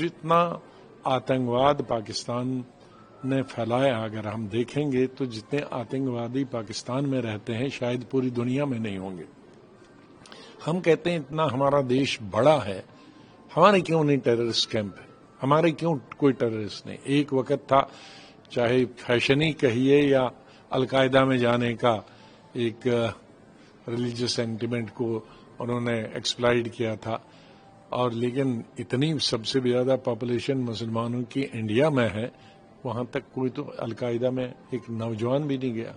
जितना आतंकवाद पाकिस्तान ने फैलाया, अगर हम देखेंगे तो जितने आतंकवादी पाकिस्तान में रहते हैं शायद पूरी दुनिया में नहीं होंगे। हम कहते हैं इतना हमारा देश बड़ा है, हमारे क्यों नहीं टेररिस्ट कैंप है, हमारे क्यों कोई टेररिस्ट नहीं। एक वक्त था, चाहे फैशन ही कहिए या अलकायदा में जाने का, एक रिलीजियस सेंटिमेंट को उन्होंने एक्सप्लॉइट किया था, और लेकिन इतनी सबसे ज्यादा पॉपुलेशन मुसलमानों की इंडिया में है, वहां तक कोई तो अलकायदा में एक नौजवान भी नहीं गया।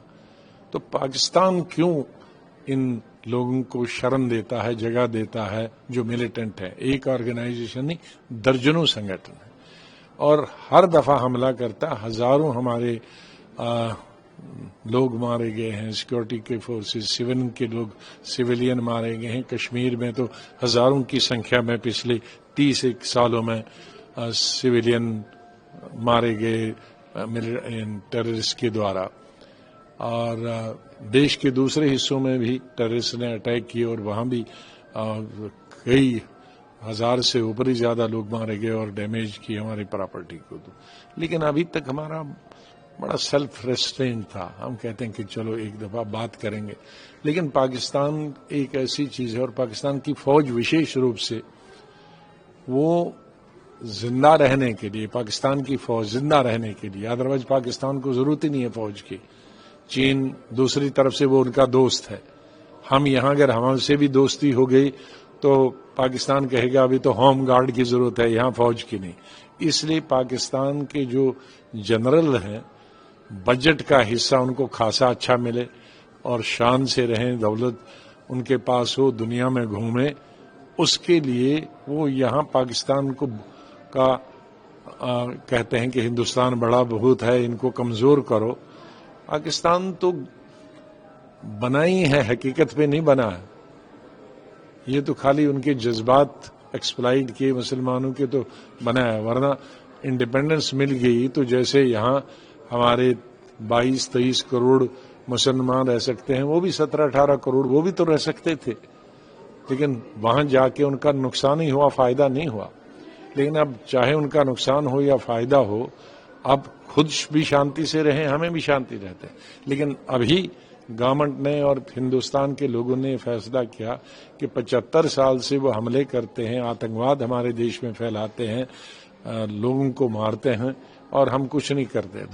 तो पाकिस्तान क्यों इन लोगों को शरण देता है, जगह देता है जो मिलिटेंट है। एक ऑर्गेनाइजेशन नहीं, दर्जनों संगठन है, और हर दफा हमला करता। हजारों हमारे लोग मारे गए हैं, सिक्योरिटी के फोर्सेस, सिविलियन मारे गए हैं। कश्मीर में तो हजारों की संख्या में पिछले 30 सालों में सिविलियन मारे गए टेररिस्ट के द्वारा। और देश के दूसरे हिस्सों में भी टेररिस्ट ने अटैक किए और वहां भी कई हजार से ऊपर ही ज्यादा लोग मारे गए और डैमेज किए हमारी प्रॉपर्टी को। लेकिन अभी तक हमारा बड़ा सेल्फ रेस्ट्रेंट था। हम कहते हैं कि चलो एक दफा बात करेंगे, लेकिन पाकिस्तान एक ऐसी चीज है, और पाकिस्तान की फौज विशेष रूप से वो जिंदा रहने के लिए, पाकिस्तान की फौज जिंदा रहने के लिए, अदरवाइज पाकिस्तान को जरूरत ही नहीं है फौज की। चीन दूसरी तरफ से वो उनका दोस्त है। हम यहाँ अगर हमसे भी दोस्ती हो गई तो पाकिस्तान कहेगा अभी तो होम गार्ड की जरूरत है, यहाँ फौज की नहीं। इसलिए पाकिस्तान के जो जनरल हैं, बजट का हिस्सा उनको खासा अच्छा मिले और शान से रहें, दौलत उनके पास हो, दुनिया में घूमें, उसके लिए वो यहाँ पाकिस्तान को कहते हैं कि हिंदुस्तान बड़ा बहुत है, इनको कमजोर करो। पाकिस्तान तो बना ही है, हकीकत पे नहीं बना है। ये तो खाली उनके जज्बात एक्सप्लाइट किए मुसलमानों के तो बना है, वरना इंडिपेंडेंस मिल गई तो जैसे यहाँ हमारे 22-23 करोड़ मुसलमान रह सकते हैं, वो भी 17-18 करोड़ वो भी तो रह सकते थे, लेकिन वहां जाके उनका नुकसान ही हुआ, फायदा नहीं हुआ। लेकिन अब चाहे उनका नुकसान हो या फायदा हो, अब खुद भी शांति से रहें, हमें भी शांति रहते हैं। लेकिन अभी गवर्नमेंट ने और हिंदुस्तान के लोगों ने फैसला किया कि 75 साल से वो हमले करते हैं, आतंकवाद हमारे देश में फैलाते हैं, लोगों को मारते हैं, और हम कुछ नहीं करते।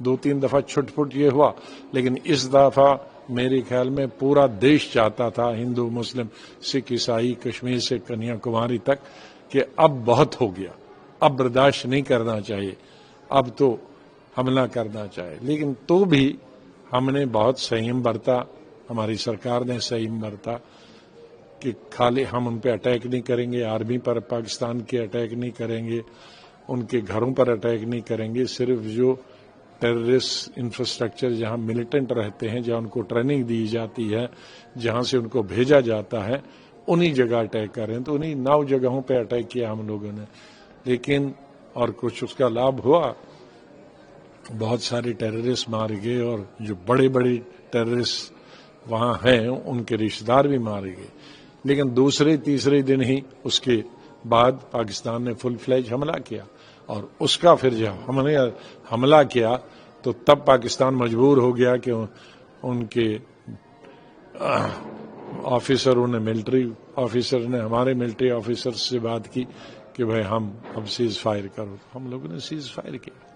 2-3 दफा छुटपुट ये हुआ, लेकिन इस दफा मेरे ख्याल में पूरा देश चाहता था, हिंदू मुस्लिम सिख ईसाई कश्मीर से कन्याकुमारी तक, कि अब बहुत हो गया, अब बर्दाश्त नहीं करना चाहिए, अब तो हमला करना चाहिए। लेकिन तो भी हमने बहुत संयम बरता, हमारी सरकार ने संयम बरता कि खाली हम उन पे अटैक नहीं करेंगे, आर्मी पर पाकिस्तान के अटैक नहीं करेंगे, उनके घरों पर अटैक नहीं करेंगे, सिर्फ जो टेररिस्ट इंफ्रास्ट्रक्चर जहां मिलिटेंट रहते हैं, जहां उनको ट्रेनिंग दी जाती है, जहां से उनको भेजा जाता है, उन्हीं जगह अटैक कर रहे हैं। तो उन्हीं 9 जगहों पे अटैक किया हम लोगों ने। लेकिन और कुछ उसका लाभ हुआ, बहुत सारे टेररिस्ट मारे गए, और जो बड़े बड़े टेररिस्ट वहां हैं उनके रिश्तेदार भी मारे गए। लेकिन दूसरे तीसरे दिन ही उसके बाद पाकिस्तान ने फुल फ्लैज हमला किया, और उसका फिर जब हमने हमला किया तो तब पाकिस्तान मजबूर हो गया कि उनके ऑफिसरों ने, मिलिट्री ऑफिसर ने हमारे मिलिट्री ऑफिसर से बात की कि भाई हम अब सीज फायर करो। हम लोगों ने सीज फायर किया।